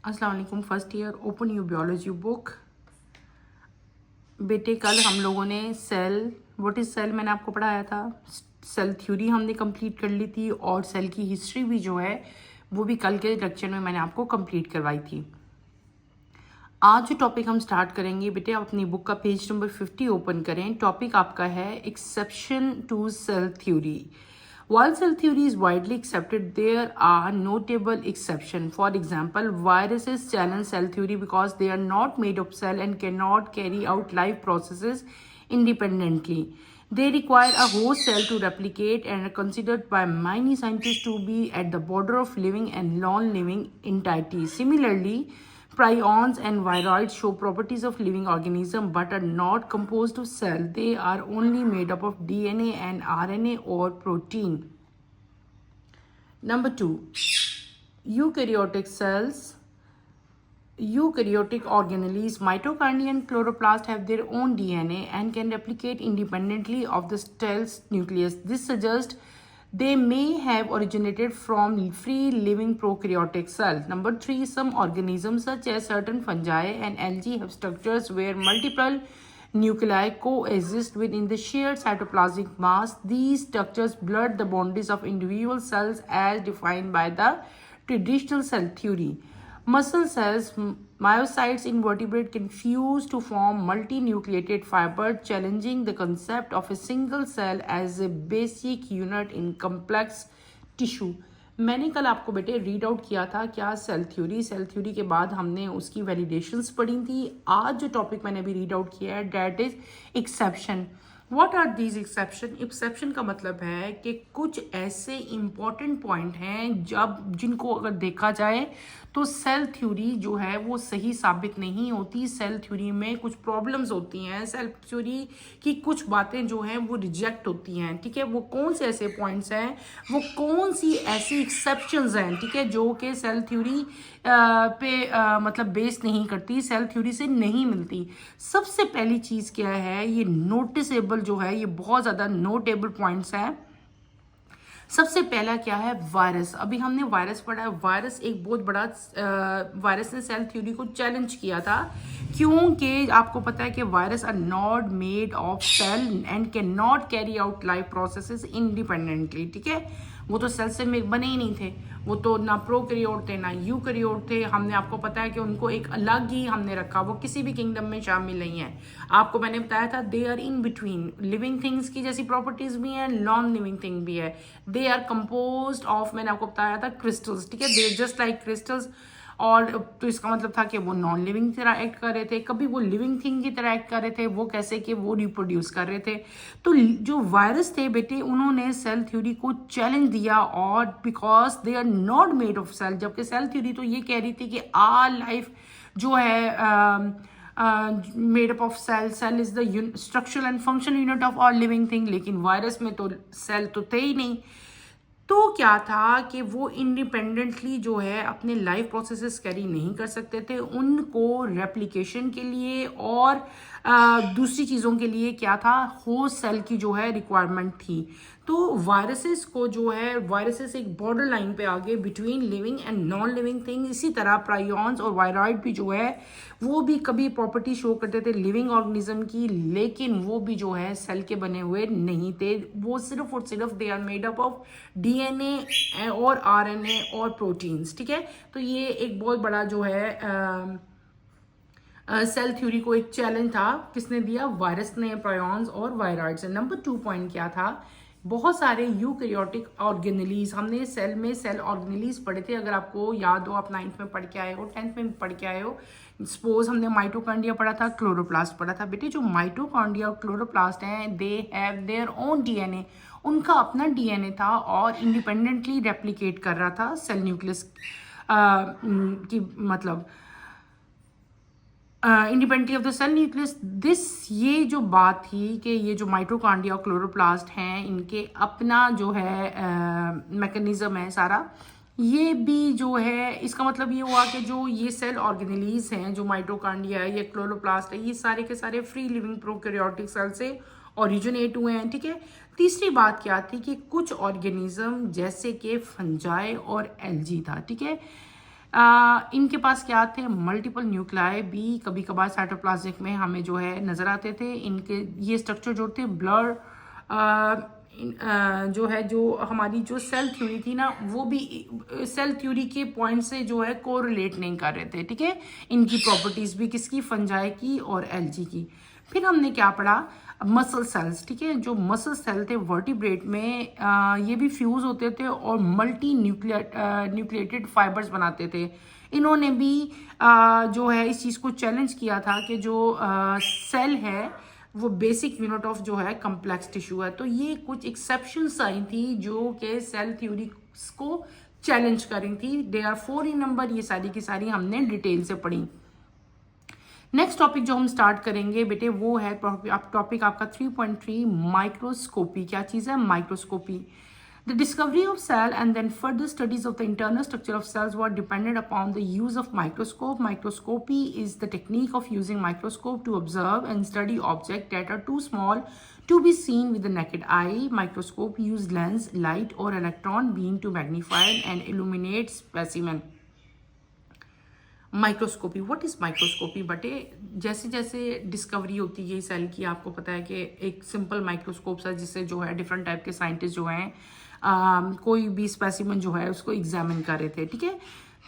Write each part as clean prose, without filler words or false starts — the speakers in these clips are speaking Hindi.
अस्सलाम वालेकुम। First year, open you biology book. बेटे कल हम लोगों ने सेल, व्हाट इज़ सेल मैंने आपको पढ़ाया था। सेल थ्योरी हमने कंप्लीट कर ली थी और सेल की हिस्ट्री भी जो है वो भी कल के लेक्चर में मैंने आपको कंप्लीट करवाई थी। आज जो टॉपिक हम स्टार्ट करेंगे बेटे, आप अपनी बुक का पेज नंबर 50 ओपन करें। टॉपिक आपका है exception to cell theory. While cell theory is widely accepted, there are notable exceptions. For example, viruses challenge cell theory because they are not made of cell and cannot carry out life processes independently. They require a host cell to replicate and are considered by many scientists to be at the border of living and non-living entities. Similarly, prions and viroids show properties of living organism but are not composed of cell. They are only made up of DNA and RNA or protein. Number 2, eukaryotic cells. Eukaryotic organelles, mitochondria and chloroplast have their own DNA and can replicate independently of the cell's nucleus. This suggests they may have originated from free living prokaryotic cells. Number 3, some organisms such as certain fungi and algae have structures where multiple nuclei coexist within the shared cytoplasmic mass. These structures blur the boundaries of individual cells as defined by the traditional cell theory. Muscle cells, myocytes in vertebrates can fuse to form multinucleated fibers, challenging the concept of a single cell as a basic unit in complex tissue. मैंने कल आपको बेटे रीड आउट किया था क्या सेल थ्योरी के बाद हमने उसकी वैलिडेशंस पढ़ी थी। आज जो टॉपिक मैंने अभी रीड आउट किया है that is exception. What are these exception? Exception का मतलब है कि कुछ ऐसे इंपॉर्टेंट पॉइंट हैं जब जिनको अगर देखा जाए तो सेल थ्योरी जो है वो सही साबित नहीं होती। सेल थ्योरी में कुछ प्रॉब्लम्स होती हैं, सेल थ्योरी की कुछ बातें जो हैं वो रिजेक्ट होती हैं। ठीक है, वो कौन से ऐसे पॉइंट्स हैं, वो कौन सी ऐसी एक्सेप्शंस हैं, ठीक है, जो कि सेल थ्योरी मतलब बेस नहीं करती, सेल थ्योरी से नहीं मिलती। सबसे पहली चीज़ क्या है, ये नोटिसेबल जो है, ये बहुत ज़्यादा नोटेबल पॉइंट्स हैं। सबसे पहला क्या है, वायरस। अभी हमने वायरस पढ़ा है। वायरस एक बहुत बड़ा वायरस ने सेल थ्योरी को चैलेंज किया था क्योंकि आपको पता है कि virus are not made of cell and can not carry out life processes independently. ठीक है, वो तो सेल से बने ही नहीं थे, वो तो ना प्रोकैरियोट थे ना यूकैरियोट थे। हमने आपको पता है कि उनको एक अलग ही हमने रखा, वो किसी भी किंगडम में शामिल नहीं है। आपको मैंने बताया था they are in between, living things की जैसी प्रॉपर्टीज भी हैं, नॉन लिविंग थिंग भी है। दे आर कंपोज्ड ऑफ, मैंने आपको बताया था, क्रिस्टल्स। ठीक है, दे जस्ट लाइक क्रिस्टल्स। और तो इसका मतलब था कि वो नॉन लिविंग की तरह एक्ट कर रहे थे, कभी वो लिविंग थिंग की तरह एक्ट कर रहे थे। वो कैसे कि वो रिप्रोड्यूस कर रहे थे। तो जो वायरस थे बेटे, उन्होंने सेल थ्योरी को चैलेंज दिया और because they are not made of cell, जबकि सेल थ्योरी तो ये कह रही थी कि आल लाइफ जो है made up of cell, cell is the structural and functional unit of all living thing. लेकिन वायरस में तो सेल तो थे ही नहीं। तो क्या था कि वो इंडिपेंडेंटली जो है अपने लाइफ प्रोसेसेस कैरी नहीं कर सकते थे। उनको रेप्लिकेशन के लिए और दूसरी चीज़ों के लिए क्या था, होस्ट सेल की जो है रिक्वायरमेंट थी। तो वायरसेस को जो है, वायरसेस एक बॉर्डर लाइन पे आ गए between living and non living thing. इसी तरह प्रायोन्स और वायरॉइड भी जो है वो भी कभी प्रॉपर्टी शो करते थे लिविंग ऑर्गेनिज्म की, लेकिन वो भी जो है सेल के बने हुए नहीं थे। वो सिर्फ और सिर्फ they are made up of DNA और आरएनए और प्रोटीन्स। ठीक है, तो ये एक बहुत बड़ा जो है सेल थ्योरी को एक चैलेंज था। किसने दिया? वायरस ने, प्रायोन्स और वायरॉइड्स ने। नंबर 2 पॉइंट क्या था, बहुत सारे यूकैरियोटिक ऑर्गेनेलीज, हमने सेल में सेल ऑर्गेनेलीज पढ़े थे। अगर आपको याद हो, आप 9th में पढ़ के आए हो, 10th में पढ़ के आए हो। सपोज हमने माइटोकॉन्ड्रिया पढ़ा था, क्लोरोप्लास्ट पढ़ा था। बेटे जो माइटोकॉन्ड्रिया और क्लोरोप्लास्ट हैं, they have their own DNA, उनका अपना डीएनए था और इंडिपेंडेंटली रेप्लिकेट कर रहा था सेल न्यूक्लियस की, मतलब independently of the cell nucleus. This, ये जो बात थी कि ये जो माइटोकॉन्ड्रिया और क्लोरोप्लास्ट हैं, इनके अपना जो है मैकेनिज्म है सारा, ये भी जो है, इसका मतलब ये हुआ कि जो ये सेल ऑर्गेनेलीज हैं, जो माइटोकॉन्ड्रिया है, ये क्लोरोप्लास्ट है, ये सारे के सारे फ्री लिविंग प्रोकैरियोटिक सेल से ओरिजिनेट हुए हैं। ठीक है, तीसरी बात क्या थी कि कुछ ऑर्गेनिज्म जैसे कि फंजाई और एल्गी था। ठीक है, इनके पास क्या थे, मल्टीपल न्यूक्लियाई भी कभी कभार साइटोप्लाज्मिक में हमें जो है नज़र आते थे। इनके ये स्ट्रक्चर जो थे ब्लर जो है, जो हमारी जो सेल थ्योरी थी ना, वो भी सेल थ्योरी के पॉइंट से जो है कोरिलेट नहीं कर रहे थे, ठीक है। इनकी प्रॉपर्टीज़ भी किसकी, फंजाई की और एल्गी की। फिर हमने क्या पढ़ा, मसल सेल्स, ठीक है। जो मसल सेल थे वर्टिब्रेट में ये भी फ्यूज होते थे और मल्टी न्यूक्लिएटेड फाइबर्स बनाते थे। इन्होंने भी जो है इस चीज़ को चैलेंज किया था कि जो सेल है वो बेसिक यूनिट ऑफ जो है कम्प्लेक्स टिश्यू है। तो ये कुछ एक्सेप्शंस आई थी जो कि सेल थ्योरी को चैलेंज करी थी। दे आर 4 इन नंबर, ये सारी की सारी हमने डिटेल से पढ़ी। नेक्स्ट टॉपिक जो हम स्टार्ट करेंगे बेटे वो है टॉपिक आपका 3.3 माइक्रोस्कोपी। क्या चीज़ है, microscopy. The discovery of cell and then further studies of the internal structure of cells were dependent upon the use of microscope. Microscopy is the technique of using microscope to observe and study objects that are too small to be seen with the naked eye. Microscope use lens, light or electron beam to magnify and illuminate specimen. Microscopy, what is microscopy बटे, जैसे जैसे डिस्कवरी होती है सेल की, आपको पता है कि एक सिंपल माइक्रोस्कोप है जिससे जो है डिफरेंट टाइप के साइंटिस्ट जो हैं कोई भी स्पेसिमन जो है उसको एग्जामिन कर रहे थे, ठीक है।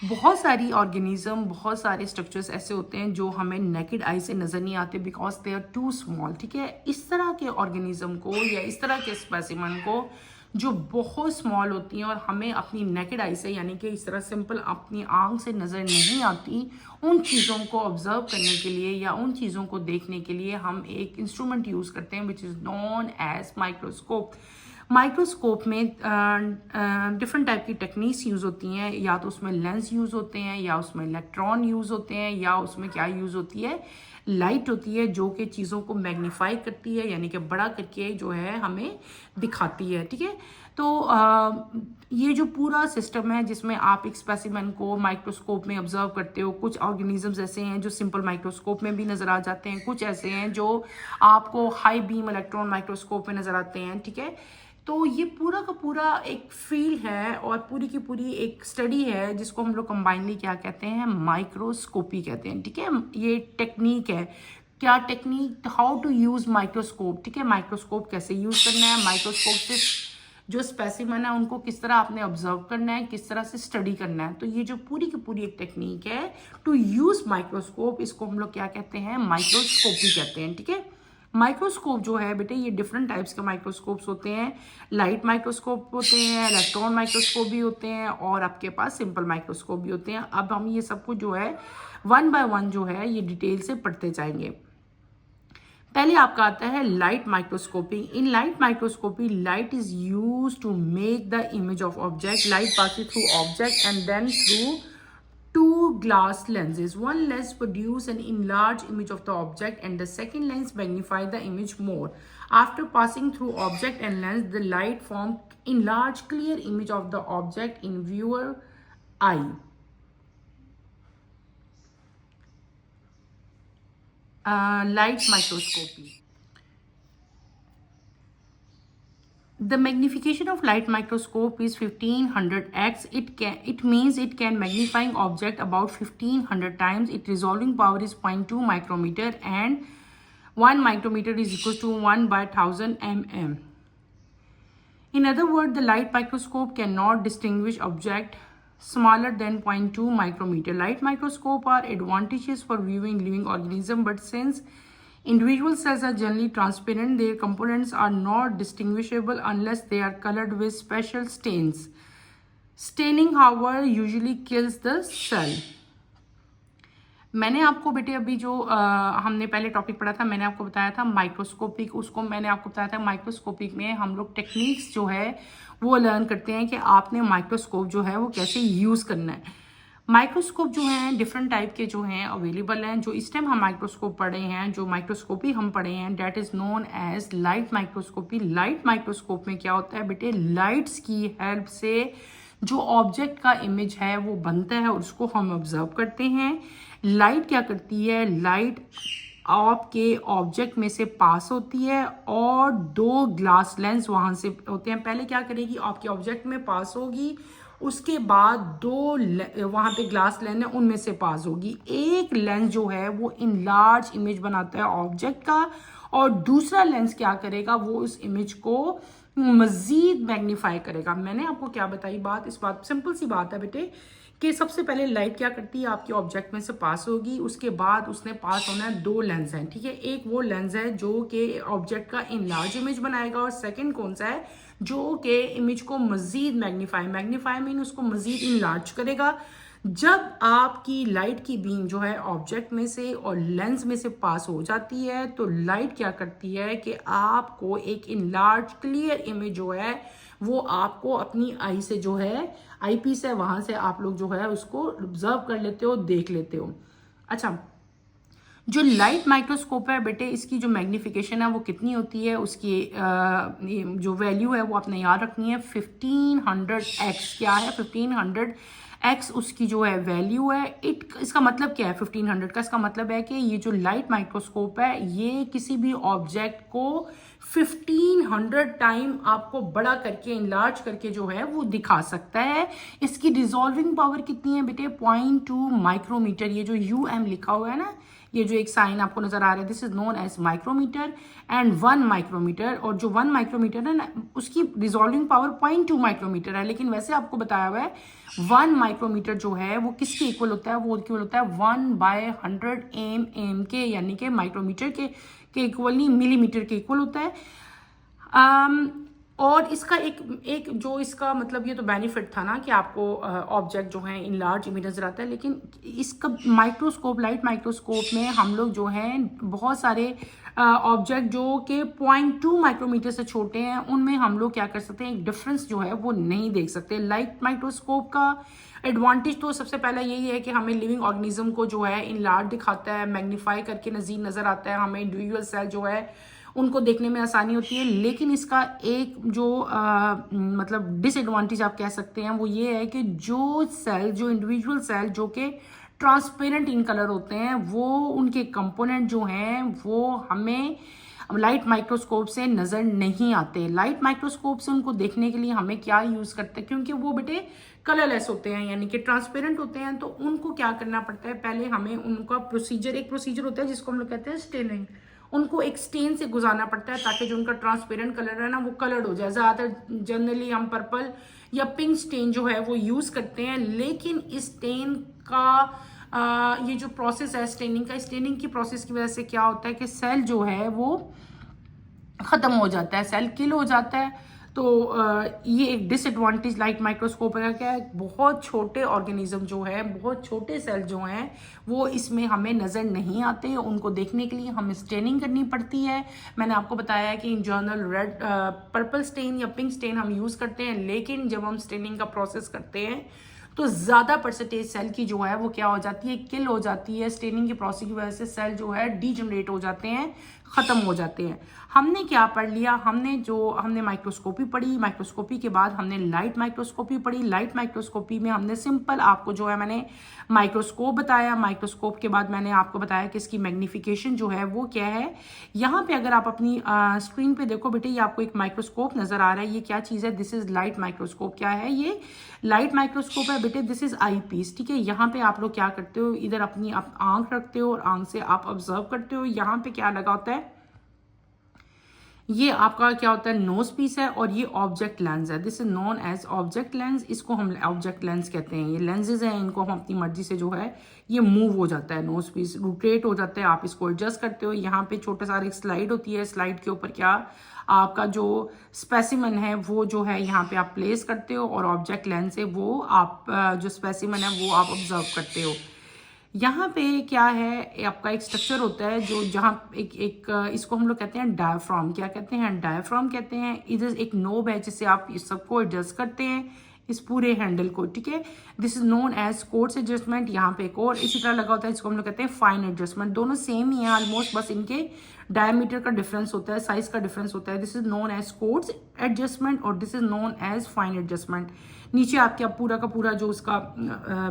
बहुत सारी ऑर्गेनिज्म, बहुत सारे स्ट्रक्चर्स ऐसे होते हैं जो हमें नेकेड आई से नज़र नहीं आते because they are too small, ठीक है। इस तरह के ऑर्गेनिज्म को या इस तरह के स्पेसिमन को जो बहुत स्मॉल होती हैं और हमें अपनी नेकेड आई से यानी कि इस तरह सिंपल अपनी आंख से नज़र नहीं आती, उन चीज़ों को ऑब्जर्व करने के लिए या उन चीज़ों को देखने के लिए हम एक इंस्ट्रूमेंट यूज़ करते हैं which is known as microscope. Microscope में डिफरेंट टाइप की टेक्निक्स यूज़ होती हैं, या तो उसमें लेंस यूज़ होते हैं या उसमें इलेक्ट्रॉन यूज़ होते हैं या उसमें क्या यूज़ होती है, लाइट होती है जो कि चीज़ों को मैग्नीफाई करती है यानी कि बड़ा करके जो है हमें दिखाती है, ठीक है। तो ये जो पूरा सिस्टम है जिसमें आप एक स्पेसिमेन को माइक्रोस्कोप में ऑब्जर्व करते हो, कुछ ऑर्गेनिजम्स ऐसे हैं जो सिंपल माइक्रोस्कोप में भी नज़र आ जाते हैं, कुछ ऐसे हैं जो आपको हाई बीम इलेक्ट्रॉन माइक्रोस्कोप में नज़र आते हैं, ठीक है। तो ये पूरा का पूरा एक फील्ड है और पूरी की पूरी एक स्टडी है जिसको हम लोग कंबाइनली क्या कहते हैं, माइक्रोस्कोपी कहते हैं, ठीक है। ये टेक्निक है, क्या technique, how to use microscope, ठीक है। माइक्रोस्कोप कैसे यूज़ करना है, माइक्रोस्कोप से जो स्पेसिमन है उनको किस तरह आपने ऑब्जर्व करना है, किस तरह से स्टडी करना है। तो ये जो पूरी की पूरी एक टेक्निक है टू यूज़ माइक्रोस्कोप, इसको हम लोग क्या कहते हैं, माइक्रोस्कोपी कहते हैं, ठीक है। माइक्रोस्कोप जो है बेटे ये डिफरेंट टाइप्स के माइक्रोस्कोप्स होते हैं। लाइट माइक्रोस्कोप होते हैं, इलेक्ट्रॉन माइक्रोस्कोप भी होते हैं और आपके पास सिंपल माइक्रोस्कोप भी होते हैं। अब हम ये सब कुछ जो है वन बाय वन जो है ये डिटेल से पढ़ते जाएंगे। पहले आपका आता है light microscopy. In light microscopy light is used to make the image of object. Light passes through object and then through two glass lenses. One lens produce an enlarged image of the object and the second lens magnify the image more. After passing through object and lens, the light form enlarged clear image of the object in viewer eye. Light microscopy. The magnification of light microscope is 1500x. It means it can magnifying object about 1500 times. Its resolving power is 0.2 micrometer and 1 micrometer is equal to 1 by 1000 mm. In other words, the light microscope cannot distinguish object smaller than 0.2 micrometer. Light microscope are advantageous for viewing living organism, but since individual cells are generally transparent, their components are not distinguishable unless they are colored with special stains. Staining, however, usually kills the cell. मैंने आपको बेटे अभी जो हमने पहले टॉपिक पढ़ा था, मैंने आपको बताया था माइक्रोस्कोपिक, उसको मैंने आपको बताया था माइक्रोस्कोपिक में हम लोग टेक्निक्स जो है वो लर्न करते हैं कि आपने माइक्रोस्कोप जो है वो कैसे यूज़ करना है। माइक्रोस्कोप जो हैं डिफरेंट टाइप के जो हैं अवेलेबल हैं। जो इस टाइम हम माइक्रोस्कोप पढ़े हैं, जो माइक्रोस्कोपी हम पढ़े हैं, that is known as light microscopy. Light microscope में क्या होता है बेटे, लाइट्स की हेल्प से जो ऑब्जेक्ट का इमेज है वो बनता है और उसको हम ऑब्जर्व करते हैं। लाइट क्या करती है, लाइट आपके ऑब्जेक्ट में से पास होती है और 2 ग्लास लेंस वहाँ से होते हैं। पहले क्या करेगी, आपके ऑब्जेक्ट में पास होगी उसके बाद दो वहाँ पे ग्लास लेंस है उनमें से पास होगी। एक लेंस जो है वो इनलार्ज इमेज बनाता है ऑब्जेक्ट का, और दूसरा लेंस क्या करेगा, वो उस इमेज को मजीद मैग्नीफाई करेगा। मैंने आपको क्या बताई बात, इस बात सिंपल सी बात है बेटे कि सबसे पहले लाइट क्या करती है, आपके ऑब्जेक्ट में से पास होगी, उसके बाद उसने पास होना है दो लेंस हैं, ठीक है। एक वो लेंस है जो कि ऑब्जेक्ट का इनलार्ज इमेज बनाएगा, और सेकंड कौन सा है, जो कि इमेज को मजीद मैग्नीफाई मीन उसको मजीद इनलार्ज करेगा। जब आपकी लाइट की बीम जो है ऑब्जेक्ट में से और लेंस में से पास हो जाती है, तो लाइट क्या करती है कि आपको एक इनलार्ज क्लियर इमेज जो है वो आपको अपनी आई से जो है आई पीस है वहां से आप लोग जो है उसको ऑब्जर्व कर लेते हो, देख लेते हो। अच्छा, जो लाइट माइक्रोस्कोप है बेटे, इसकी जो मैग्निफिकेशन है वो कितनी होती है, उसकी जो वैल्यू है वो आपने याद रखनी है 1500x। क्या है 1500x उसकी जो है वैल्यू है। इसका मतलब क्या है 1500 का, इसका मतलब है कि ये जो लाइट माइक्रोस्कोप है ये किसी भी ऑब्जेक्ट को 1500 टाइम आपको बड़ा करके इनलार्ज करके जो है वो दिखा सकता है। इसकी डिसॉल्विंग पावर कितनी है बेटे, 0.2 माइक्रोमीटर। ये जो UM लिखा हुआ है ना, ये जो एक साइन आपको नजर आ रहा है, this is known as micrometer and 1 micrometer. और जो 1 माइक्रोमीटर है ना, उसकी रिजॉल्विंग पावर 0.2 माइक्रोमीटर है, लेकिन वैसे आपको बताया हुआ है 1 माइक्रोमीटर जो है वो किसके इक्वल होता है, वो इक्वल होता है 1/100 एम के, यानी कि माइक्रोमीटर के इक्वल नहीं, मिलीमीटर के इक्वल होता है। और इसका एक जो इसका मतलब ये तो बेनिफिट था ना कि आपको ऑब्जेक्ट जो है इन लार्ज इमेज नजर आता है, लेकिन इसका माइक्रोस्कोप, लाइट माइक्रोस्कोप में हम लोग जो हैं बहुत सारे ऑब्जेक्ट जो कि 0.2 माइक्रोमीटर से छोटे हैं उनमें हम लोग क्या कर सकते हैं, एक डिफरेंस जो है वो नहीं देख सकते। लाइट माइक्रोस्कोप का एडवांटेज तो सबसे पहला यही है कि हमें लिविंग ऑर्गेनिज्म को जो है इन लार्ज दिखाता है, मैग्नीफाई करके नजीर नजर आता है, हमें इंडिविजुअल सेल जो है उनको देखने में आसानी होती है। लेकिन इसका एक जो मतलब डिसएडवांटेज आप कह सकते हैं वो ये है कि जो सेल, जो इंडिविजुअल सेल जो कि ट्रांसपेरेंट इन कलर होते हैं, वो उनके कंपोनेंट जो हैं वो हमें लाइट माइक्रोस्कोप से नजर नहीं आते। लाइट माइक्रोस्कोप से उनको देखने के लिए हमें क्या यूज करते हैं, क्योंकि वो बेटे कलरलेस होते हैं यानी कि ट्रांसपेरेंट होते हैं, तो उनको क्या करना पड़ता है, पहले हमें उनका एक प्रोसीजर होता है जिसको हम लोग कहते हैं स्टेनिंग। उनको एक स्टेन से गुजारना पड़ता है ताकि जो उनका ट्रांसपेरेंट कलर है ना वो कलर्ड हो जाए। ज़्यादातर जनरली हम पर्पल या पिंक स्टेन जो है वो यूज़ करते हैं, लेकिन इस स्टेन का ये जो प्रोसेस है स्टेनिंग की प्रोसेस की वजह से क्या होता है कि सेल जो है वो ख़त्म हो जाता है, सेल किल हो जाता है। तो ये एक डिसएडवांटेज लाइट माइक्रोस्कोप का क्या है, बहुत छोटे ऑर्गेनिज्म जो है, बहुत छोटे सेल जो हैं वो इसमें हमें नज़र नहीं आते, उनको देखने के लिए हमें स्टेनिंग करनी पड़ती है। मैंने आपको बताया है कि in general red purple stain या पिंक स्टेन हम यूज़ करते हैं, लेकिन जब हम स्टेनिंग का प्रोसेस करते हैं तो ज़्यादा परसेंटेज सेल की जो है वो क्या हो जाती है, किल हो जाती है। स्टेनिंग की प्रोसेस की वजह से सेल जो है डीजनरेट हो जाते हैं, ख़त्म हो जाते हैं। हमने क्या पढ़ लिया, हमने माइक्रोस्कोपी पढ़ी, माइक्रोस्कोपी के बाद हमने लाइट माइक्रोस्कोपी पढ़ी। लाइट माइक्रोस्कोपी में हमने सिंपल आपको जो है मैंने माइक्रोस्कोप बताया, माइक्रोस्कोप के बाद मैंने आपको बताया कि इसकी मैग्नीफिकेशन जो है वो क्या है। यहाँ पे अगर आप अपनी स्क्रीन पे देखो बेटे, ये आपको एक माइक्रोस्कोप नजर आ रहा है, ये क्या चीज़ है, दिस इज लाइट माइक्रोस्कोप। क्या है ये, लाइट माइक्रोस्कोप है बेटे, दिस इज आई पीस, ठीक है। यहाँ पे आप लोग क्या करते हो, इधर अपनी आप आंख रखते हो और आंख से आप ऑब्जर्व करते हो। यहाँ पे क्या लगा होता है, ये आपका क्या होता है, नोज पीस है, और ये ऑब्जेक्ट लेंस है, this is known as object lens. इसको हम ऑब्जेक्ट लेंस कहते हैं। ये लेंसेज हैं, इनको हम अपनी मर्जी से जो है ये मूव हो जाता है, नोज पीस रोटेट हो जाता है, आप इसको एडजस्ट करते हो। यहाँ पे छोटा सा एक स्लाइड होती है, स्लाइड के ऊपर क्या आपका जो स्पेसिमन है वो जो है यहाँ पे आप प्लेस करते हो, और ऑब्जेक्ट लेंस से वो आप जो स्पेसिमन है वो आप ऑब्जर्व करते हो। यहाँ पे क्या है, आपका एक स्ट्रक्चर होता है जो जहाँ एक इसको हम लोग कहते हैं डायफ्राम। क्या कहते हैं, डायफ्राम कहते हैं। इधर एक नोब है जिससे आप इस सबको एडजस्ट करते हैं, इस पूरे हैंडल को, ठीक है। This is known as coarse adjustment. यहाँ पे एक और इसी तरह लगा होता है, इसको हम लोग कहते हैं फाइन एडजस्टमेंट। दोनों सेम ही है ऑलमोस्ट, बस इनके डायमीटर का डिफरेंस होता है, साइज का डिफरेंस होता है। This is known as coarse adjustment और this is known as fine adjustment. नीचे आपके पूरा का पूरा जो उसका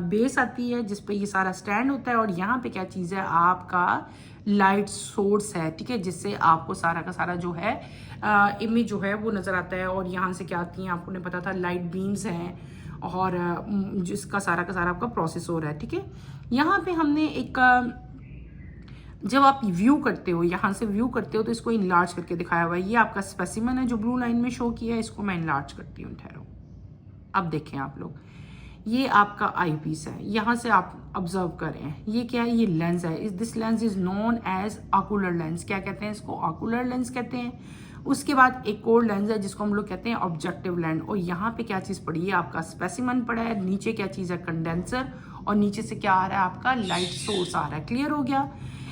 बेस आती है जिसपे ये सारा स्टैंड होता है, और यहाँ पे क्या चीज़ है, आपका लाइट सोर्स है, ठीक है, जिससे आपको सारा का सारा जो है इमेज जो है वो नज़र आता है। और यहाँ से क्या आती हैं, आपको ने पता था लाइट बीम्स हैं, और जिसका सारा का सारा आपका प्रोसेस हो रहा है, ठीक है। यहाँ पे हमने एक जब आप व्यू करते हो, यहाँ से व्यू करते हो तो इसको इनलार्ज करके दिखाया हुआ है। ये आपका स्पेसिमन है जो ब्लू लाइन में शो किया है, इसको मैं इनलार्ज करती हूँ, ठहरो। अब देखें आप लोग, ये आपका आई पीस है, यहाँ से आप ऑब्जर्व करें, ये क्या है, ये लेंस है। This lens is known as ocular lens. क्या कहते हैं इसको? ऑकुलर लेंस कहते हैं। उसके बाद एक और लेंस है जिसको हम लोग कहते हैं ऑब्जेक्टिव लेंस। और यहाँ पे क्या चीज़ पड़ी है? आपका स्पेसिमन पड़ा है, नीचे क्या चीज़ है? कंडेंसर, और नीचे से क्या आ रहा है? आपका लाइट सोर्स आ रहा है। क्लियर हो गया?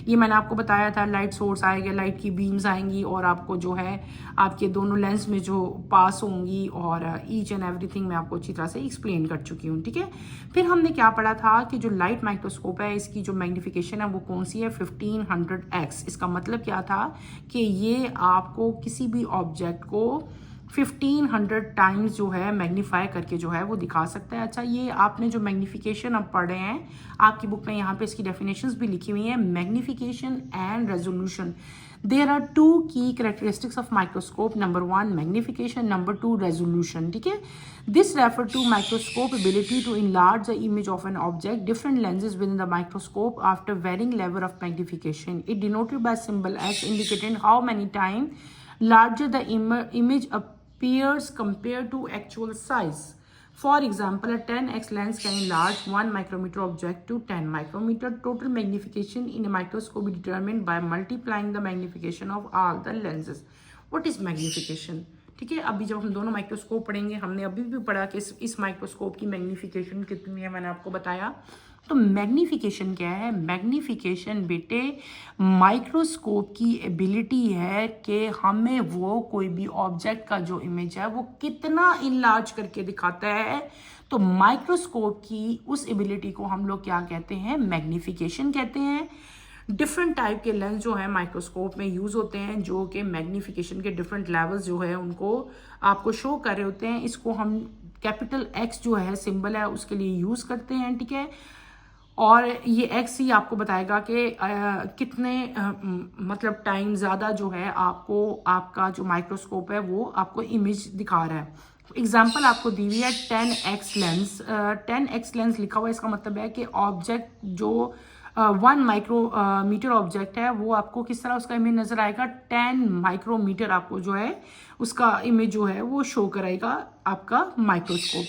ये मैंने आपको बताया था, लाइट सोर्स आएगा, लाइट की बीम्स आएंगी और आपको जो है आपके दोनों लेंस में जो पास होंगी, और ईच एंड एवरीथिंग मैं आपको अच्छी तरह से एक्सप्लेन कर चुकी हूँ, ठीक है। फिर हमने क्या पढ़ा था कि जो लाइट माइक्रोस्कोप है, इसकी जो मैग्निफिकेशन है वो कौन सी है? 1500x। इसका मतलब क्या था कि ये आपको किसी भी ऑब्जेक्ट को 1500 टाइम्स जो है मैग्नीफाई करके जो है वो दिखा सकता है। अच्छा, ये आपने जो मैग्नीफिकेशन अब पढ़े हैं, आपकी बुक में यहाँ पे इसकी डेफिनेशंस भी लिखी हुई हैं। Magnification and resolution, there are two key characteristics of microscope. Number 1 magnification, number 2 resolution, ठीक है। This refer to microscope ability to enlarge the image of an object, different lenses within the microscope after varying level of magnification. It denoted by symbol X, indicating how many times larger the image appears compared to actual size. For example, a 10x lens can enlarge 1 micrometer object to 10 micrometer. Total magnification in a microscope is determined by multiplying the magnification of all the lenses. What is magnification? ठीक है, अभी जब हम दोनों माइक्रोस्कोप पढ़ेंगे, हमने अभी भी पढ़ा कि इस माइक्रोस्कोप की मैग्नीफिकेशन कितनी है, मैंने आपको बताया। तो मैग्नीफिकेशन क्या है? मैग्नीफिकेशन बेटे माइक्रोस्कोप की एबिलिटी है कि हमें वो कोई भी ऑब्जेक्ट का जो इमेज है वो कितना इनलार्ज करके दिखाता है। तो माइक्रोस्कोप की उस एबिलिटी को हम लोग क्या कहते हैं? मैग्नीफिकेशन कहते हैं। डिफरेंट टाइप के लेंस जो है माइक्रोस्कोप में यूज होते हैं, जो कि मैग्नीफिकेशन के डिफरेंट लेवल्स जो है उनको आपको शो कर रहे होते हैं। इसको हम कैपिटल एक्स जो है सिंबल है उसके लिए यूज करते हैं, ठीक है। और ये एक्स ही आपको बताएगा कि कितने मतलब टाइम ज़्यादा जो है आपको आपका जो माइक्रोस्कोप है वो आपको इमेज दिखा रहा है। एग्जाम्पल आपको दी हुई है 10x लेंस। 10x लेंस लिखा हुआ है, इसका मतलब है कि ऑब्जेक्ट जो 1 माइक्रोमीटर ऑब्जेक्ट है वो आपको किस तरह उसका इमेज नजर आएगा? 10 माइक्रोमीटर आपको जो है उसका इमेज जो है वो शो कराएगा आपका माइक्रोस्कोप।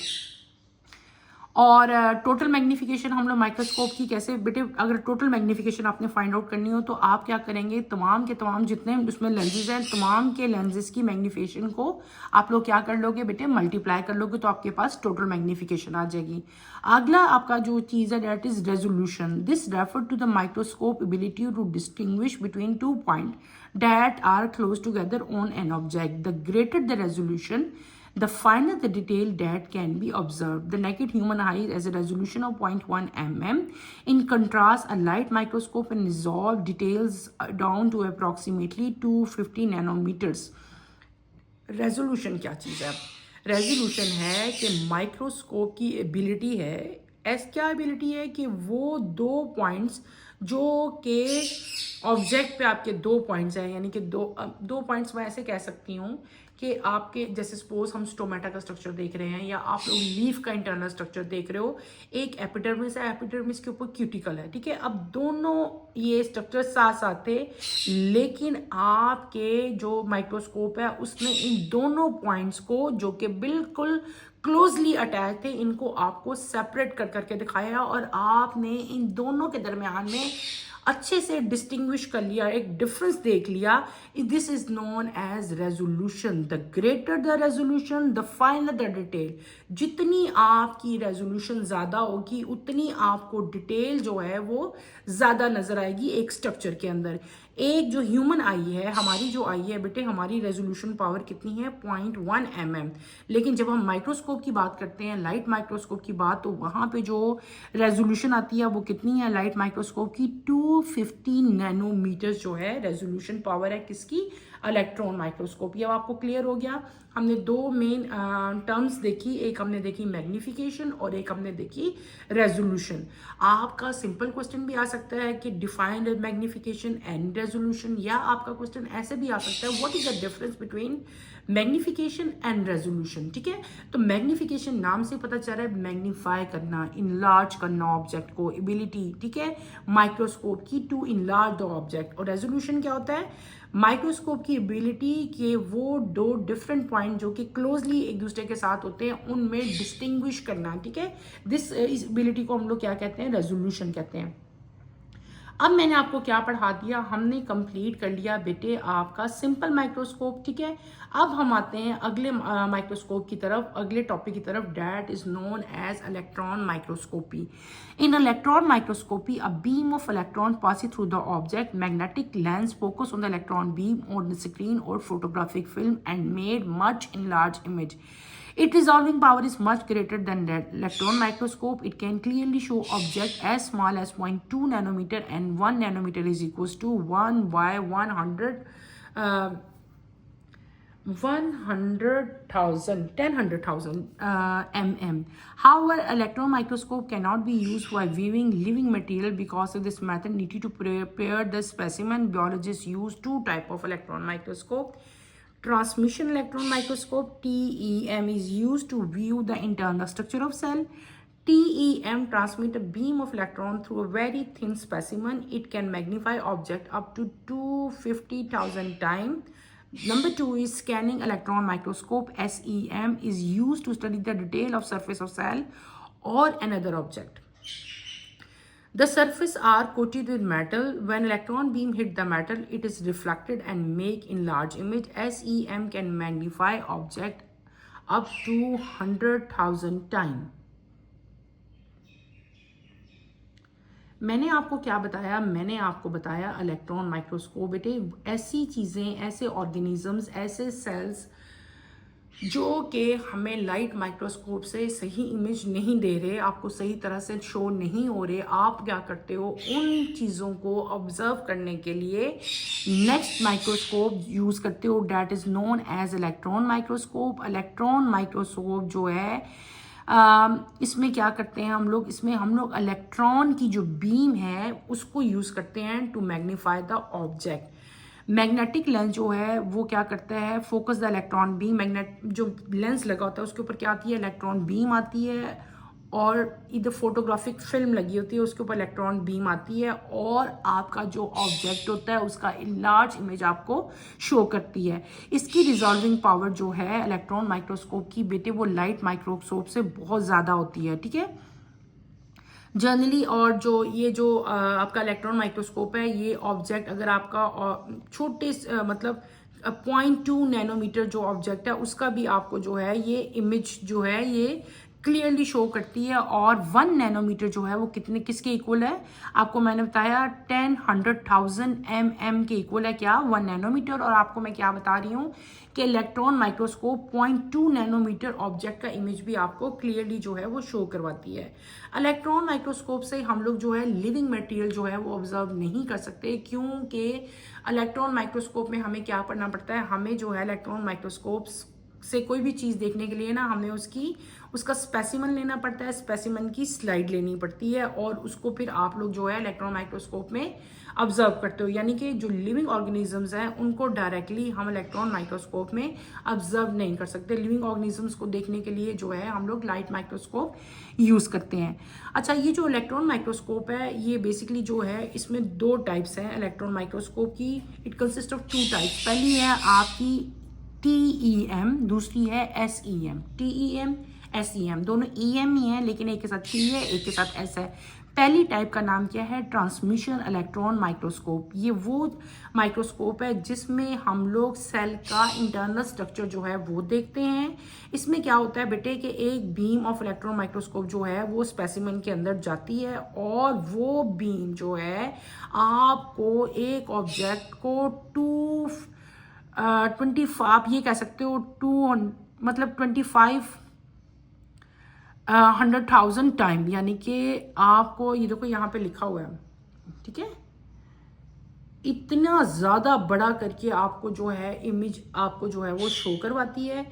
और टोटल मैग्नीफिकेशन हम लोग माइक्रोस्कोप की कैसे बेटे, अगर टोटल मैग्नीफिकेशन आपने फाइंड आउट करनी हो तो आप क्या करेंगे? तमाम के तमाम जितने उसमें लेंसेज हैं, तमाम के लेंसेज की मैग्नीफिकेशन को आप लोग क्या कर लोगे बेटे? मल्टीप्लाई कर लोगे, तो आपके पास टोटल मैग्नीफिकेशन आ जाएगी। अगला आपका जो चीज़ है that is resolution. This refer to the microscope ability to distinguish between 2 point that are close together on an object. The greater the resolution, the finer the detail that can be observed. The naked human eye has a resolution of 0.1 mm. In contrast, a light microscope can resolve details down to approximately 250 nanometers. Resolution क्या चीज़ है? रेजोल्यूशन है कि माइक्रोस्कोप की एबिलिटी है, क्या एबिलिटी है कि वो 2 पॉइंट्स जो के ऑब्जेक्ट पे आपके 2 पॉइंट्स हैं, यानी कि दो पॉइंट्स मैं ऐसे कह सकती हूँ कि आपके जैसे सपोज हम स्टोमेटा का स्ट्रक्चर देख रहे हैं या आप लोग लीफ का इंटरनल स्ट्रक्चर देख रहे हो, एक एपिडर्मिस है, एपिडर्मिस के ऊपर क्यूटिकल है, ठीक है। अब दोनों ये स्ट्रक्चर साथ साथ थे, लेकिन आपके जो माइक्रोस्कोप है उसने इन दोनों पॉइंट्स को जो कि बिल्कुल क्लोजली अटैच थे, इनको आपको सेपरेट कर करके दिखाया और आपने इन दोनों के दरमियान में अच्छे से डिस्टिंग्विश कर लिया, एक डिफरेंस देख लिया। This is known as resolution. The greater the resolution, the finer the detail. जितनी आपकी रेजोल्यूशन ज़्यादा होगी उतनी आपको डिटेल जो है वो ज़्यादा नज़र आएगी एक स्ट्रक्चर के अंदर। एक जो ह्यूमन आई है, हमारी जो आई है बेटे, हमारी रेजोल्यूशन पावर कितनी है? 0.1 mm। लेकिन जब हम माइक्रोस्कोप की बात करते हैं, लाइट माइक्रोस्कोप की बात, तो वहाँ पे जो रेजोल्यूशन आती है वो कितनी है लाइट माइक्रोस्कोप की? 250 नैनोमीटर्स जो है रेजोल्यूशन पावर है किसकी? Electron microscope. ये अब आपको क्लियर हो गया। हमने 2 मेन टर्म्स देखी, एक हमने देखी मैग्नीफिकेशन और एक हमने देखी रेजोल्यूशन। आपका सिंपल क्वेश्चन भी आ सकता है कि डिफाइन मैग्नीफिकेशन एंड रेजोल्यूशन, या आपका क्वेश्चन ऐसे भी आ सकता है what is the difference between magnification and resolution, ठीक है। तो मैग्निफिकेशन नाम से पता चल रहा है मैग्नीफाई करना, इनलार्ज करना ऑब्जेक्ट को, एबिलिटी, ठीक है, माइक्रोस्कोप की टू इनलार्ज द ऑब्जेक्ट। और रेजोल्यूशन क्या होता है, माइक्रोस्कोप की एबिलिटी के वो दो डिफरेंट पॉइंट जो कि क्लोजली एक दूसरे के साथ होते हैं उनमें डिस्टिंग्विश करना, ठीक है। इस एबिलिटी को हम लोग क्या कहते हैं, रेजोल्यूशन कहते हैं। अब मैंने आपको क्या पढ़ा दिया, हमने कंप्लीट कर लिया बेटे आपका सिंपल माइक्रोस्कोप, ठीक है। अब हम आते हैं अगले माइक्रोस्कोप की तरफ, अगले टॉपिक की तरफ, that is known as electron microscopy. In electron microscopy a beam of electron passing through the object, magnetic lens focus on the electron beam on the screen और photographic film and made much in large image. Its resolving power is much greater than that electron microscope. It can clearly show objects as small as 0.2 nanometer, and 1 nanometer is equals to 1 by 100 100,000 mm. However, electron microscope cannot be used for viewing living material. Because of this method needed to prepare the specimen, biologists use two type of electron microscope. Transmission electron microscope TEM is used to view the internal structure of cell. TEM transmit a beam of electron through a very thin specimen. It can magnify object up to 250,000 times. Number 2 is scanning electron microscope SEM is used to study the detail of surface of cell or another object. The surface are coated with metal. When electron beam hit the metal, it is reflected and make enlarged image. SEM can magnify object up to 100,000 times. मैंने आपको क्या बताया, मैंने आपको बताया इलेक्ट्रॉन माइक्रोस्कोप बेटे ऐसी चीज़ें, ऐसे ऑर्गेनिजम्स, ऐसे सेल्स जो कि हमें लाइट माइक्रोस्कोप से सही इमेज नहीं दे रहे, आपको सही तरह से शो नहीं हो रहे, आप क्या करते हो उन चीज़ों को ऑब्जर्व करने के लिए नेक्स्ट माइक्रोस्कोप यूज़ करते हो, that is known as electron microscope. Electron microscope जो है इसमें क्या करते हैं हम लोग, इसमें हम लोग इलेक्ट्रॉन की जो बीम है उसको यूज़ करते हैं to magnify the object. Magnetic lens जो है वो क्या करता है, focus the electron beam, magnet जो लेंस लगा होता है उसके ऊपर क्या आती है, इलेक्ट्रॉन बीम आती है, और इधर फोटोग्राफिक फिल्म लगी होती है उसके ऊपर इलेक्ट्रॉन बीम आती है, और आपका जो ऑब्जेक्ट होता है उसका लार्ज इमेज आपको शो करती है। इसकी रिजॉल्विंग पावर जो है इलेक्ट्रॉन माइक्रोस्कोप की बेटे वो लाइट माइक्रोस्कोप से बहुत ज़्यादा होती है, ठीक है जनरली। और जो ये जो आपका इलेक्ट्रॉन माइक्रोस्कोप है, ये ऑब्जेक्ट अगर आपका छोटे मतलब 0.2 नैनोमीटर जो ऑब्जेक्ट है उसका भी आपको जो है ये इमेज जो है ये क्लियरली शो करती है। और 1 नैनोमीटर जो है वो किसके इक्वल है, आपको मैंने बताया 100,000 mm के इक्वल है क्या, 1 नैनोमीटर। और आपको मैं क्या बता रही हूँ कि इलेक्ट्रॉन माइक्रोस्कोप 0.2 नैनोमीटर ऑब्जेक्ट का इमेज भी आपको क्लियरली जो है वो शो करवाती है। इलेक्ट्रॉन माइक्रोस्कोप से हम लोग जो है लिविंग मटेरियल जो है वो ऑब्जर्व नहीं कर सकते, क्योंकि इलेक्ट्रॉन माइक्रोस्कोप में हमें क्या पढ़ना पड़ता है, हमें जो है इलेक्ट्रॉन माइक्रोस्कोप से कोई भी चीज़ देखने के लिए ना हमें उसका स्पेसिमन लेना पड़ता है, स्पेसिमन की स्लाइड लेनी पड़ती है, और उसको फिर आप लोग जो है इलेक्ट्रॉन माइक्रोस्कोप में ऑब्जर्व करते हो। यानी कि जो लिविंग ऑर्गेनिजम्स हैं उनको डायरेक्टली हम इलेक्ट्रॉन माइक्रोस्कोप में ऑब्जर्व नहीं कर सकते। लिविंग ऑर्गेनिजम्स को देखने के लिए जो है हम लोग लाइट माइक्रोस्कोप यूज़ करते हैं। अच्छा, ये जो इलेक्ट्रॉन माइक्रोस्कोप है ये बेसिकली जो है इसमें 2 टाइप्स हैं इलेक्ट्रॉन माइक्रोस्कोप की। It consist of 2 types. पहली है आपकी TEM, दूसरी है SEM। TEM SEM दोनों EM ही हैं, लेकिन एक के साथ T है एक के साथ S है। पहली टाइप का नाम क्या है, ट्रांसमिशन इलेक्ट्रॉन माइक्रोस्कोप। ये वो माइक्रोस्कोप है जिसमें हम लोग सेल का इंटरनल स्ट्रक्चर जो है वो देखते हैं। इसमें क्या होता है बेटे कि एक बीम ऑफ इलेक्ट्रॉन माइक्रोस्कोप जो है वो स्पेसिमेन के अंदर जाती है, और वो बीम जो है आपको एक ऑब्जेक्ट को 25 आप ये कह सकते हो 100,000 टाइम, यानी कि आपको ये देखो यहाँ पे लिखा हुआ है, ठीक है, इतना ज़्यादा बड़ा करके आपको जो है इमेज आपको जो है वो शो करवाती है।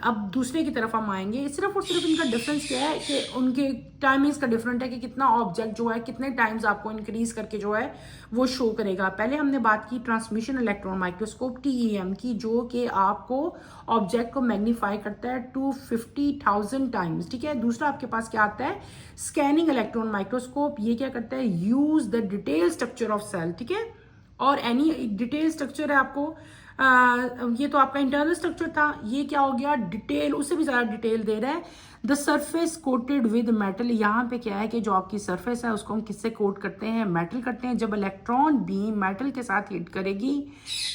अब दूसरे की तरफ हम आएंगे, सिर्फ और सिर्फ इनका डिफरेंस क्या है कि उनके टाइमिंग्स का डिफरेंट है कि कितना ऑब्जेक्ट जो है कितने टाइम्स आपको इंक्रीज करके जो है वो शो करेगा। पहले हमने बात की ट्रांसमिशन इलेक्ट्रॉन माइक्रोस्कोप TEM की, जो कि आपको ऑब्जेक्ट को मैग्नीफाई करता है 250,000 टाइम्स, ठीक है। दूसरा आपके पास क्या आता है, स्कैनिंग इलेक्ट्रॉन माइक्रोस्कोप। ये क्या करता है, use the detail structure of cell, ठीक है। और एनी डिटेल स्ट्रक्चर है आपको ये तो आपका इंटरनल स्ट्रक्चर था, ये क्या हो गया, डिटेल, उससे भी ज्यादा डिटेल दे रहा है। The surface coated with metal, यहाँ पे क्या है कि जो आपकी सरफेस है उसको हम किससे कोट करते हैं, मेटल करते हैं। जब इलेक्ट्रॉन बीम मेटल के साथ हिट करेगी,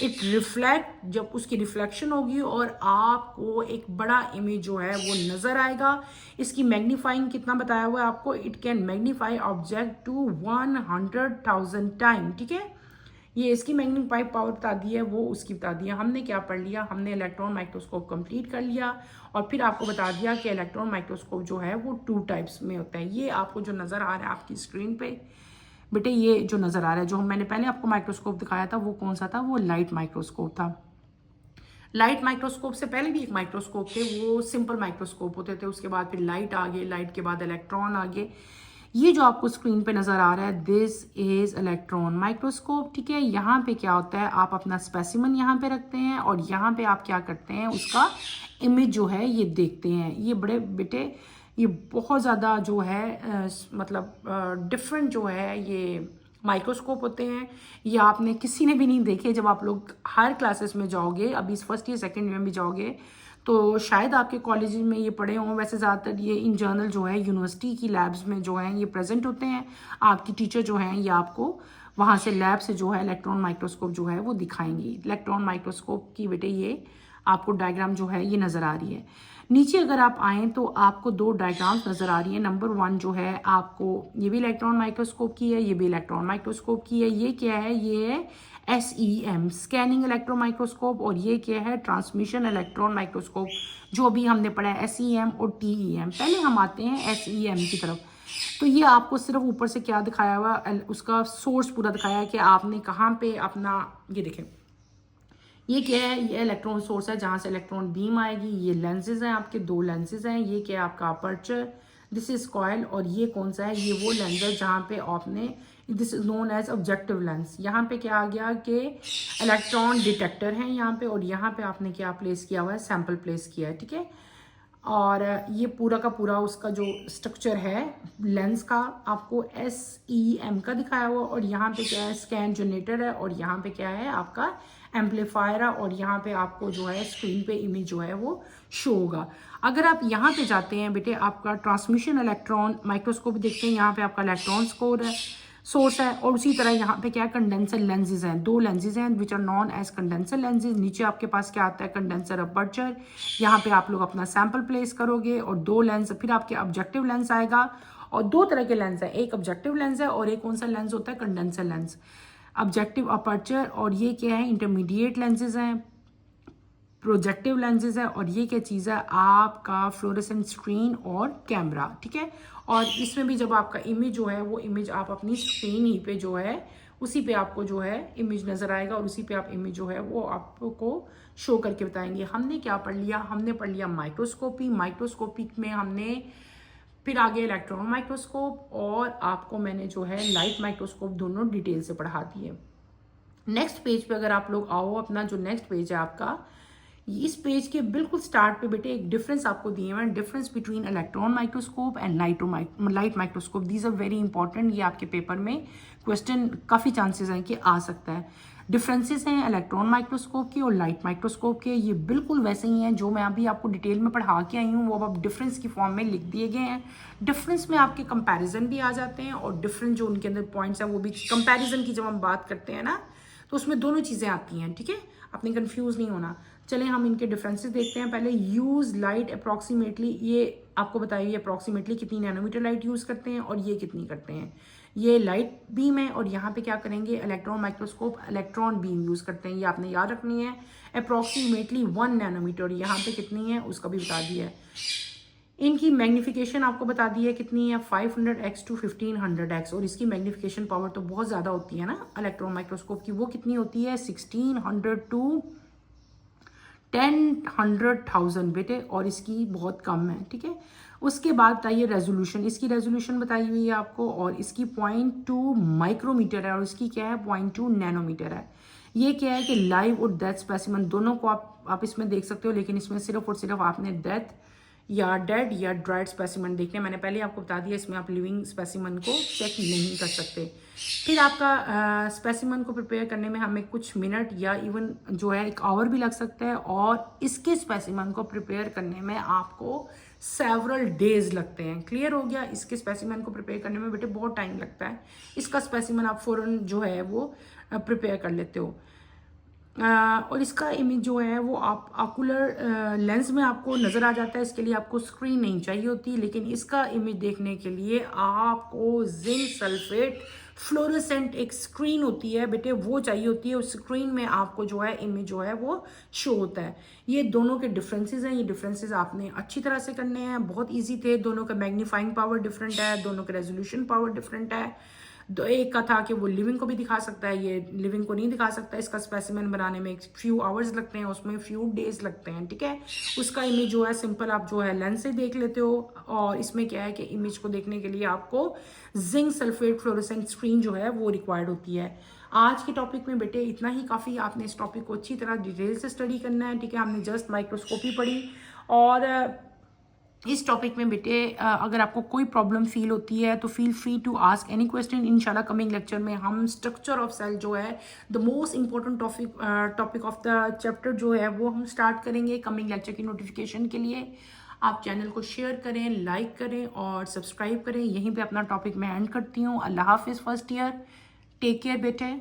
इट रिफ्लेक्ट, जब उसकी रिफ्लेक्शन होगी और आपको एक बड़ा इमेज जो है वो नजर आएगा। इसकी मैग्नीफाइंग कितना बताया हुआ है आपको, it can magnify object to 100,000 time, ठीक है। ये इसकी मैग्नीफाई पावर बता दी है, वो उसकी बता दी है। हमने क्या पढ़ लिया, हमने इलेक्ट्रॉन माइक्रोस्कोप कंप्लीट कर लिया और फिर आपको बता दिया कि इलेक्ट्रॉन माइक्रोस्कोप जो है वो 2 टाइप्स में होता है। ये आपको जो नज़र आ रहा है आपकी स्क्रीन पे बेटे, ये जो नज़र आ रहा है, जो मैंने पहले आपको माइक्रोस्कोप दिखाया था वो कौन सा था, वो लाइट माइक्रोस्कोप था। लाइट माइक्रोस्कोप से पहले भी एक माइक्रोस्कोप थे, वो सिंपल माइक्रोस्कोप होते थे। उसके बाद फिर लाइट आ गए, लाइट के बाद इलेक्ट्रॉन आ गए। ये जो आपको स्क्रीन पे नजर आ रहा है, दिस इज इलेक्ट्रॉन माइक्रोस्कोप, ठीक है। यहाँ पे क्या होता है, आप अपना स्पेसिमन यहाँ पे रखते हैं और यहाँ पे आप क्या करते हैं, उसका इमेज जो है ये देखते हैं। ये बड़े बेटे, ये बहुत ज़्यादा जो है मतलब डिफरेंट जो है ये माइक्रोस्कोप होते हैं। ये आपने किसी ने भी नहीं देखे। जब आप लोग हायर क्लासेस में जाओगे, अभी इस फर्स्ट ईयर सेकेंड ईयर में जाओगे, तो शायद आपके कॉलेज में ये पढ़े हों। वैसे ज़्यादातर ये इन जर्नल जो है यूनिवर्सिटी की लैब्स में जो है ये प्रेजेंट होते हैं। आपकी टीचर जो हैं ये आपको वहाँ से लैब से जो है इलेक्ट्रॉन माइक्रोस्कोप जो है वो दिखाएंगी। इलेक्ट्रॉन माइक्रोस्कोप की बेटे ये आपको डायग्राम जो है ये नज़र आ रही है। नीचे अगर आप आएँ तो आपको 2 डायग्राम्स नज़र आ रही है। नंबर 1 जो है आपको, ये भी इलेक्ट्रॉन माइक्रोस्कोप की है, ये भी इलेक्ट्रॉन माइक्रोस्कोप की है। ये क्या है, ये है SEM स्कैनिंग इलेक्ट्रॉन माइक्रोस्कोप, और ये क्या है, ट्रांसमिशन इलेक्ट्रॉन माइक्रोस्कोप, जो अभी हमने पढ़ा है SEM और TEM। पहले हम आते हैं SEM की तरफ। तो ये आपको सिर्फ ऊपर से क्या दिखाया हुआ, उसका सोर्स पूरा दिखाया है कि आपने कहाँ पे अपना, ये देखें ये क्या है, ये इलेक्ट्रॉन सोर्स है जहाँ से इलेक्ट्रॉन बीम आएगी। ये लेंसेज हैं आपके, 2 लेंसेज हैं। ये क्या है आपका अपर्चर, दिस इज कॉइल, और ये कौन सा है, ये वो लेंस है जहाँ पे आपने, this is known as objective lens. यहाँ पे क्या आ गया कि इलेक्ट्रॉन डिटेक्टर है यहाँ पे, और यहाँ पे आपने क्या प्लेस किया हुआ है, सैंपल प्लेस किया है, ठीक है। और ये पूरा का पूरा उसका जो स्ट्रक्चर है लेंस का आपको SEM का दिखाया हुआ, और यहाँ पे क्या है, स्कैन जनरेटर है, और यहाँ पे क्या है आपका एम्पलीफायर है, और यहाँ पे आपको जो है स्क्रीन पे इमेज जो है वो शो होगा। अगर आप यहाँ पे जाते हैं बेटे, आपका ट्रांसमिशन इलेक्ट्रॉन माइक्रोस्कोप देखते हैं, यहाँ पे आपका इलेक्ट्रॉन स्कोर है, सोर्स है, और उसी तरह यहाँ पे क्या है, कंडेंसर लेंसेज हैं, 2 लेंसेज हैं which are known as condenser lenses. नीचे आपके पास क्या आता है, कंडेंसर अपर्चर, यहाँ पे आप लोग अपना सैंपल प्लेस करोगे, और 2 लेंस, फिर आपके ऑब्जेक्टिव लेंस आएगा। और 2 तरह के लेंस है, एक ऑब्जेक्टिव लेंस है और एक कौन सा लेंस होता है, कंडेंसर लेंस। ऑब्जेक्टिव अपर्चर, और ये क्या है, इंटरमीडिएट लेंसेज हैं, प्रोजेक्टिव लेंसेज है, और ये क्या चीज़ है, आपका फ्लोरेसेंट स्क्रीन और कैमरा, ठीक है। और इसमें भी जब आपका इमेज जो है वो इमेज आप अपनी स्क्रीन ही पे जो है उसी पे आपको जो है इमेज नज़र आएगा, और उसी पे आप इमेज जो है वो आपको शो करके बताएंगे। हमने क्या पढ़ लिया, हमने पढ़ लिया माइक्रोस्कोपी। माइक्रोस्कोपी में हमने फिर आगे इलेक्ट्रॉन माइक्रोस्कोप, और आपको मैंने जो है लाइट माइक्रोस्कोप दोनों डिटेल से पढ़ा दिए। नेक्स्ट पेज पे अगर आप लोग आओ, अपना जो नेक्स्ट पेज है आपका, इस पेज के बिल्कुल स्टार्ट पे बेटे एक डिफरेंस आपको दिए हुए हैं, difference between electron microscope and light microscope. These are very important, ये आपके पेपर में क्वेश्चन काफ़ी चांसेस हैं कि आ सकता है। डिफरेंसेस हैं इलेक्ट्रॉन माइक्रोस्कोप के और लाइट माइक्रोस्कोप के, ये बिल्कुल वैसे ही हैं जो मैं अभी आपको डिटेल में पढ़ा के आई हूँ, वो अब डिफरेंस की फॉर्म में लिख दिए गए हैं। डिफरेंस में आपके कंपैरिजन भी आ जाते हैं, और डिफरेंट जो उनके अंदर पॉइंट्स हैं वो भी, कंपैरिजन की जब हम बात करते हैं ना तो उसमें दोनों चीज़ें आती हैं, ठीक है, आपने कंफ्यूज नहीं होना। चलें हम इनके डिफरेंसेस देखते हैं। पहले यूज लाइट अप्रॉक्सीमेटली, ये आपको बताइए अप्रॉक्सीमेटली कितनी नैनोमीटर लाइट यूज़ करते हैं और ये कितनी करते हैं। ये लाइट बीम है, और यहाँ पे क्या करेंगे, electron microscope electron beam use करते हैं, ये आपने याद रखनी है। अप्रॉक्सीमेटली 1 नैनोमीटर, यहाँ पे कितनी है उसका भी बता दिया है। इनकी मैग्नीफिकेशन आपको बता दी है कितनी है, 500x to 1500x, और इसकी मैग्नीफिकेशन पावर तो बहुत ज़्यादा होती है ना इलेक्ट्रॉन माइक्रोस्कोप की, वो कितनी होती है 1600 to 10,100,000 बेटे, और इसकी बहुत कम है, ठीक है। उसके बाद बताइए रेजोल्यूशन, इसकी रेजोल्यूशन बताई हुई है आपको, और इसकी 0.2 माइक्रोमीटर है, और इसकी क्या है 0.2 नैनोमीटर है। ये क्या है कि लाइव और डेथ स्पेसिमन दोनों को आप इसमें देख सकते हो, लेकिन इसमें सिर्फ और सिर्फ आपने डेथ या डेड या ड्राइड स्पेसिमन देखने, मैंने पहले आपको बता दिया, इसमें आप लिविंग स्पेसिमन को चेक नहीं कर सकते। फिर आपका स्पेसिमन को प्रिपेयर करने में हमें कुछ मिनट या इवन जो है 1 आवर भी लग सकता है, और इसके स्पेसिमन को प्रिपेयर करने में आपको सेवरल डेज लगते हैं। क्लियर हो गया, इसके स्पेसिमन को प्रिपेयर करने में बेटे बहुत टाइम लगता है। इसका स्पेसिमन आप फ़ौरन जो है वो प्रिपेयर कर लेते हो। और इसका इमेज जो है वो आप आकुलर लेंस में आपको नज़र आ जाता है, इसके लिए आपको स्क्रीन नहीं चाहिए होती, लेकिन इसका इमेज देखने के लिए आपको जिंक सल्फेट फ्लोरोसेंट एक स्क्रीन होती है बेटे, वो चाहिए होती है। उस स्क्रीन में आपको जो है इमेज जो है वो शो होता है। ये दोनों के डिफरेंसेस हैं, ये डिफरेंसेस आपने अच्छी तरह से करने हैं, बहुत ईजी थे। दोनों का मैग्नीफाइंग पावर डिफरेंट है, दोनों का रेजोल्यूशन पावर डिफरेंट है। एक का था कि वो लिविंग को भी दिखा सकता है, ये लिविंग को नहीं दिखा सकता। इसका स्पेसिमेन बनाने में फ्यू आवर्स लगते हैं, उसमें फ्यू डेज लगते हैं, ठीक है। उसका इमेज जो है सिंपल आप जो है लेंस से देख लेते हो, और इसमें क्या है कि इमेज को देखने के लिए आपको जिंक सल्फेट फ्लोरोसेंट स्क्रीन जो है वो रिक्वायर्ड होती है। आज के टॉपिक में बेटे इतना ही काफ़ी, आपने इस टॉपिक को अच्छी तरह डिटेल से स्टडी करना है, ठीक है। हमने जस्ट माइक्रोस्कोपी पढ़ी, और इस टॉपिक में बेटे अगर आपको कोई प्रॉब्लम फील होती है तो feel free to ask any question. इंशाल्लाह कमिंग लेक्चर में हम स्ट्रक्चर ऑफ सेल जो है the most important topic of the chapter जो है वो हम स्टार्ट करेंगे। कमिंग लेक्चर की नोटिफिकेशन के लिए आप चैनल को शेयर करें, लाइक करें और सब्सक्राइब करें। यहीं पे अपना टॉपिक मैं एंड करती हूँ। अल्लाह हाफिज़ फर्स्ट ईयर, टेक केयर बेटे।